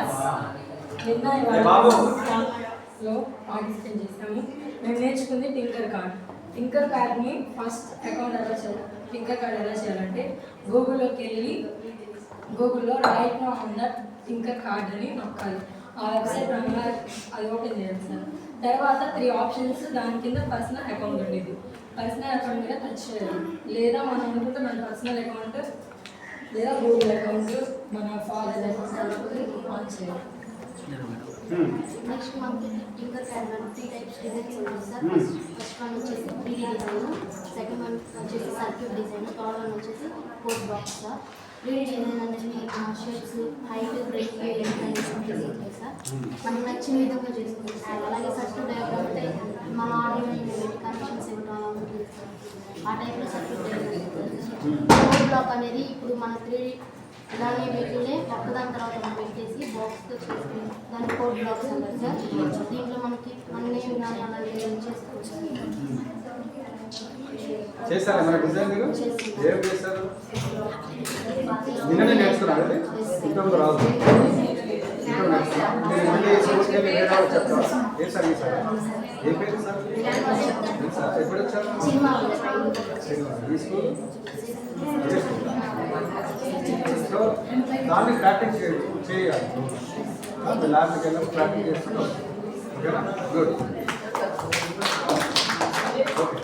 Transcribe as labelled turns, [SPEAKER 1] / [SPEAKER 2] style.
[SPEAKER 1] Class నిన్న లో participate చేసాము. మేము నేర్చుకుంది టింకర్ కార్డ్. టింకర్ కార్డ్ని ఫస్ట్ అకౌంట్ ఎలా చేయాలి, టింకర్ కార్డ్ ఎలా చేయాలంటే గూగుల్లోకి వెళ్ళి గూగుల్లో right now on that tinker card అని నొక్కాలి. ఆ వెబ్సైట్ అది ఓపెన్ చేయాలి సార్. తర్వాత 3 ఆప్షన్స్, దాని కింద పర్సనల్ అకౌంట్ ఉండేది. పర్సనల్ అకౌంట్ మీద టచ్ చేయాలి. లేదా మనం అనుకుంటే మన పర్సనల్ అకౌంట్ లేదా గూగుల్ అకౌంట్ మన ఫాదర్ అకౌంట్ ఆన్ చేయాలి.
[SPEAKER 2] నెక్స్ట్ మనకి టింకర్ కార్డ్ 3 టైప్స్ డిజైన్స్ ఉన్నాయి సార్. ఫస్ట్ వన్ వచ్చేసి 3D డిజైన్, సెకండ్ వన్ వచ్చేసి సర్క్యూట్ డిజైన్, థర్డ్ వన్ వచ్చేసి code box sir. 3D design అనేది షేప్స్, హైట్, బ్రెడ్త్ ఉంటాయి సార్. మనకు నచ్చిన విధంగా చేసుకోవచ్చు సార్. అలాగే సర్క్యూట్ డయాగ్రామ్ అంటే మన ఆడియో కనెక్షన్స్ ఇవ్వడం అలా ఉంటుంది సార్. ఆ టైప్లో సర్క్యూట్ డయాగ్రామ్. కోడ్ బ్లాక్ అనేది ఇప్పుడు మన 3D దాన్ని వీటినే ఒక్కదాని తర్వాత మనం పెట్టేసి బాక్స్తో చేసుకుని దాన్ని కోడ్ బ్లాక్స్ అంటారు సార్. దీంట్లో మనకి మన నేమ్ కానీ అలాగే చేసుకోవచ్చు.
[SPEAKER 3] చేస్తారా మన డిజైన్ మీరు ఏం చేస్తారు? నిన్ననే నేర్చుకున్నారా? ఇంకా రాదు. ఏ సర్వీస్ సార్? ఏ పేరు సార్? ఎప్పుడు వచ్చారు? ఈ స్కూల్ సో దాన్ని ప్రాక్టీస్ చేయాలి. ల్యాబ్కి వెళ్ళి ప్రాక్టీస్ చేస్తున్నాం. ఓకేనా? గుడ్. ఓకే.